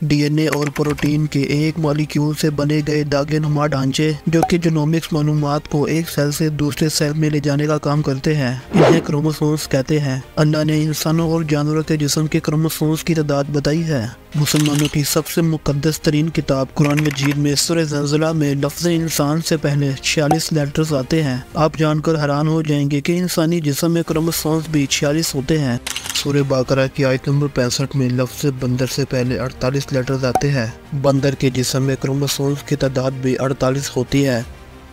DNA और protein के एक मॉलिक्यूल से बने गए दागे नुमा ढांचे जो कि जीनोमिक्स मालूमात को एक सेल से दूसरे सेल में ले जाने का काम करते हैं, इन्हें क्रोमोसोम्स कहते हैं। अल्लाह ने इंसानों और जानवरों के जिस्म के क्रोमोसोम्स की तादाद बताई है। मुसलमानों की सबसे मुकद्दस तरीन किताब कुरान मजीद में सूरह ज़लज़ला में लफ्ज़ इंसान से पहले 46 लेटर्स आते हैं। आप जानकर हैरान हो जाएंगे कि इंसानी जिस्म में क्रोमोसोम्स भी 46 होते हैं। सूरह बकरा की आयत नंबर 65 में लफ्ज़ बंदर से पहले 48 लेटर्स आते हैं। बंदर के जिस्म में क्रोमोसोम्स की तादाद भी 48 होती है।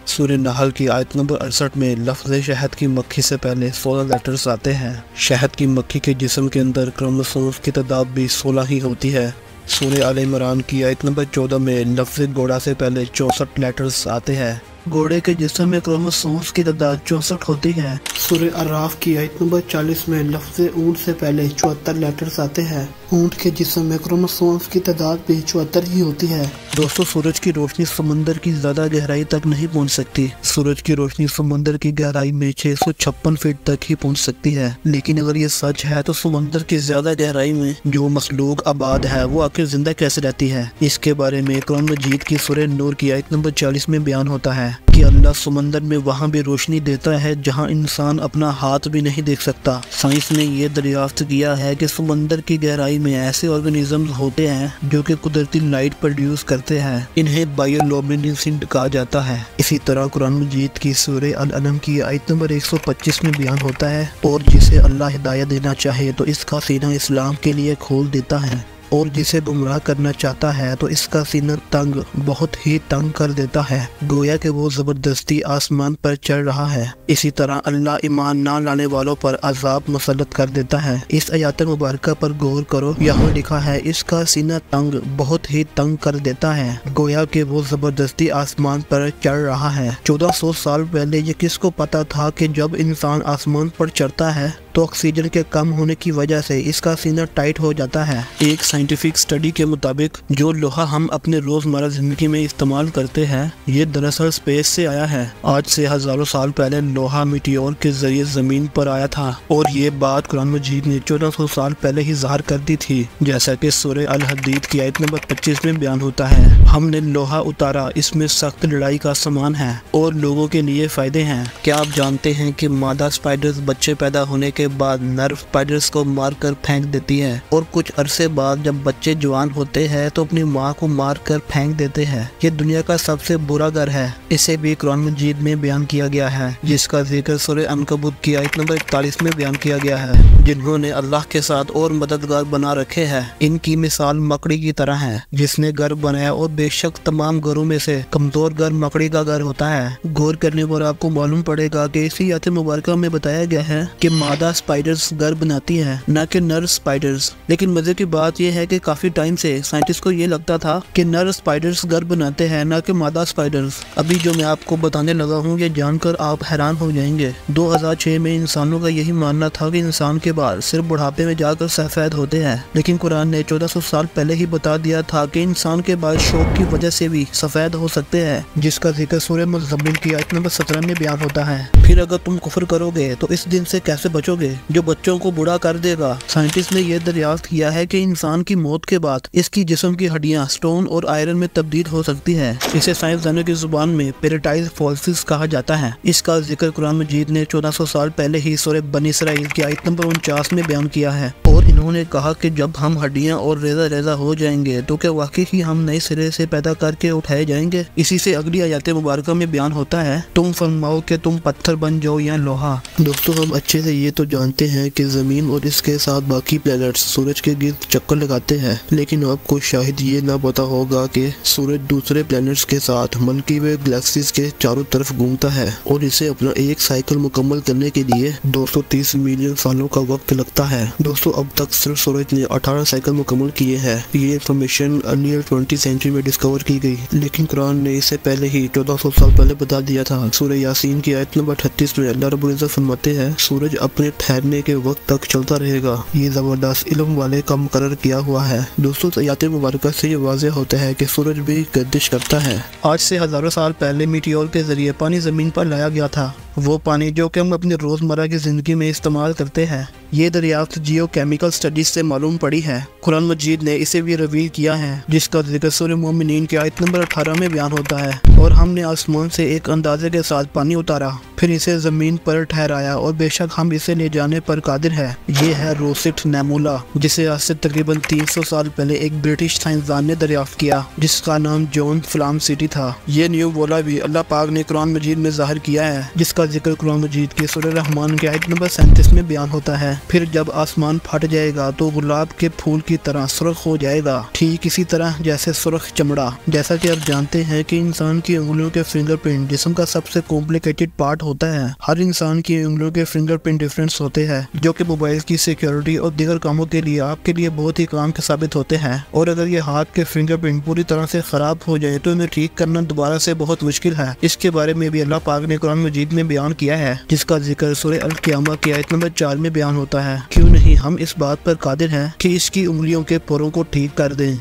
सूरह नहल की आयत नंबर 68 में लफ्ज़ शहद की मक्खी से पहले 16 लेटर्स आते हैं। शहद की मक्खी के जिस्म के अंदर क्रोमोसोम्स की तादाद भी 16 ही होती है। सूरह आल इमरान की आयत नंबर 14 में लफ्ज़ घोड़ा से पहले 64 लेटर्स आते हैं। घोड़े के जिस्म में क्रोमोसोम्स की तादाद 64 होती है। सूरह अराफ की आयत नंबर 40 में लफ्ज़ ऊँट से पहले 74 लेटर्स आते हैं। ऊँट के जिस्म में क्रोमोसोम्स की तादाद भी 74 ही होती है। दोस्तों, सूरज की रोशनी समंदर की ज्यादा गहराई तक नहीं पहुंच सकती। सूरज की रोशनी समंदर की गहराई में 656 फीट तक ही पहुंच सकती है। लेकिन अगर ये सच है तो समंदर की ज्यादा गहराई में जो मखलूक आबाद है वो आखिर जिंदा कैसे रहती है? इसके बारे में कुरान मजीद की सूरह नूर की आयत नंबर 40 में बयान होता है कि अल्लाह समंदर में वहाँ भी रोशनी देता है जहाँ इंसान अपना हाथ भी नहीं देख सकता। साइंस ने ये दरियाफ्त किया है कि समंदर की गहराई में ऐसे ऑर्गेनिज्म होते हैं जो कि कुदरती लाइट प्रोड्यूस करते हैं। इन्हें बायोलुमिनेसेंट कहा जाता है। इसी तरह कुरान मजीद की सूरह अल-अलम की आयत नंबर 125 में बयान होता है, और जिसे अल्लाह हिदायत देना चाहे तो इसका सीना इस्लाम के लिए खोल देता है, और जिसे गुमराह करना चाहता है तो इसका सीना तंग, बहुत ही तंग कर देता है, गोया कि वो जबरदस्ती आसमान पर चढ़ रहा है। इसी तरह अल्लाह ईमान ना लाने वालों पर अजाब मुसल्लत कर देता है। इस आयत मुबारका पर गौर करो, यहाँ लिखा है इसका सीना तंग, बहुत ही तंग कर देता है, गोया कि वो जबरदस्ती आसमान पर चढ़ रहा है। 1400 साल पहले ये किसको पता था कि जब इंसान आसमान पर चढ़ता है तो ऑक्सीजन के कम होने की वजह से इसका सीना टाइट हो जाता है। एक साइंटिफिक स्टडी के मुताबिक जो लोहा हम अपने रोजमर्रा जिंदगी में इस्तेमाल करते हैं ये दरअसल स्पेस से आया है। आज से हजारों साल पहले लोहा मीटियोर के जरिए जमीन पर आया था, और ये बात कुरान मजीद ने 1400 साल पहले ही ज़ाहिर कर दी थी। जैसा कि सूरह अल हदीद की आयत नंबर 25 में बयान होता है, हमने लोहा उतारा, इसमें सख्त लड़ाई का सामान है और लोगों के लिए फायदे हैं। क्या आप जानते हैं कि मादा स्पाइडर्स बच्चे पैदा होने के बाद नर स्पाइडर्स को मार कर फेंक देती है, और कुछ अरसे बाद जब बच्चे जवान होते हैं तो अपनी माँ को मार कर फेंक देते हैं। ये दुनिया का सबसे बुरा घर है। इसे भी कुरान मजीद में बयान किया गया है, जिसका जिक्र सूरह अनकबूत की आयत नंबर 41 में बयान किया गया है। जिन्होंने अल्लाह के साथ और मददगार बना रखे हैं, इनकी मिसाल मकड़ी की तरह है जिसने घर बनाया, और बेशक तमाम घरों में से कमजोर घर मकड़ी का घर होता है। गौर करने पर आपको मालूम पड़ेगा कि इसी आयत मुबारका में बताया गया है कि मादा स्पाइडर्स घर बनाती है, न कि नर स्पाइडर्स। लेकिन मजे की बात यह है कि काफी टाइम से साइंटिस्ट को ये लगता था कि नर स्पाइडर्स घर बनाते हैं, न कि मादा स्पाइडर्स। अभी जो मैं आपको बताने लगा हूँ ये जानकर आप हैरान हो जाएंगे। 2006 में इंसानों का यही मानना था कि इंसान के बाल सिर्फ बुढ़ापे में जाकर सफेद होते हैं, लेकिन कुरान ने 1400 साल पहले ही बता दिया था कि इंसान के बाल शौक की वजह से भी सफेद हो सकते हैं, जिसका जिक्र सूरह मुज़म्मिल की आयत नंबर 17 में बयान होता है। फिर अगर तुम कुफ्र करोगे तो इस दिन से कैसे बचोगे जो बच्चों को बूढ़ा कर देगा। साइंटिस्ट ने यह दरियाफ्त किया है कि इंसान की मौत के बाद इसकी जिस्म की हड्डियां स्टोन और आयरन में तब्दील हो सकती है। इसे साइंसदानों की जुबान में पेराटाइज फॉसिल्स कहा जाता है। इसका जिक्र कुरान मजीद ने 1400 साल पहले ही सूरह बनी इसराइल की आयत नंबर 49 में बयान किया है, और इन्होंने कहा कि जब हम हड्डियां और रेजा रेजा हो जाएंगे तो क्या वाकई ही हम नए सिरे से पैदा करके उठाए जाएंगे। इसी से अगली आयत मुबारका में बयान होता है, तुम फरमाओ कि तुम पत्थर बन जाओ या लोहा। दोस्तों, हम अच्छे से ये तो जानते हैं कि जमीन और इसके साथ बाकी प्लैनेट्स सूरज के गिर्द चक्कर लगाते हैं, लेकिन आपको शायद ये ना पता होगा कि सूरज दूसरे प्लैनेट्स के साथ मिल्की वे गैलेक्सीज के चारों तरफ घूमता है, और इसे अपना एक साइकिल मुकम्मल करने के लिए 230 मिलियन सालों का वक्त लगता है। दोस्तों, अब तक सिर्फ सूरज ने 18 साइकिल मुकम्मल किए हैं। ये इन्फॉर्मेशन अर्ली 20वीं सेंचुरी में डिस्कवर की गई, लेकिन कुरान ने इसे पहले ही 1400 साल पहले बता दिया था। सूरह यासीन की आयत नंबर 38 में अल्लाह रब्बुल इज्जत फरमाते हैं, सूरज अपने ठहरने के वक्त तक चलता रहेगा। ये जबरदस्त इल्म वाले का मुकर्रर किया हुआ है। दोस्तों, आयत मुबारका से ये वाज़ेह होता है कि सूरज भी गर्दिश करता है। आज से हजारों साल पहले मीटियोर के जरिए पानी जमीन पर लाया गया था। वो पानी जो कि हम अपनी रोजमर्रा की जिंदगी में इस्तेमाल करते हैं। ये दरियाफ्त जियो केमिकल स्टडीज से मालूम पड़ी है। कुरान मजीद ने इसे भी रिवील किया है, जिसका जिक्र सूरह मोमिनीन की आयत नंबर 18 में बयान होता है। और हमने आसमान से एक अंदाजे के साथ पानी उतारा, फिर इसे जमीन पर ठहराया, और बेशक हम इसे ले जाने पर कादिर है। ये है रोसेट नेबुला, जिसे आज से तकरीबन 300 साल पहले एक ब्रिटिश साइंसदान ने दरियाफ्त किया, जिसका नाम जॉन फ्लाम सिटी था। ये न्यूबुला भी अल्लाह पाक ने कुरान मजीद में जाहिर किया है, जिसका जिक्र कुरान मजीद के सूरह रहमान के आयत नंबर 37 में बयान होता है। फिर जब आसमान फट जाएगा तो गुलाब के फूल की तरह सुर्ख हो जाएगा, ठीक इसी तरह जैसे सुर्ख चमड़ा। जैसा कि आप जानते हैं कि इंसान की उंगलियों के फिंगरप्रिंट जिस्म का सबसे कॉम्प्लिकेटेड पार्ट होता है। हर इंसान की उंगलियों के फिंगरप्रिंट डिफरेंस होते हैं, जो कि मोबाइल की सिक्योरिटी और दीगर कामों के लिए आपके लिए बहुत ही काम के साबित होते हैं। और अगर ये हाथ के फिंगरप्रिंट पूरी तरह से खराब हो जाए तो इन्हें ठीक करना दोबारा से बहुत मुश्किल है। इसके बारे में भी अल्लाह पाक ने कुरान मजीद में बयान किया है, जिसका जिक्र सूरह अल क़ियामा की आयत नंबर 4 में बयान होता है। क्यों नहीं हम इस बात पर कादिर हैं कि इसकी उंगलियों के पोरों को ठीक कर दें।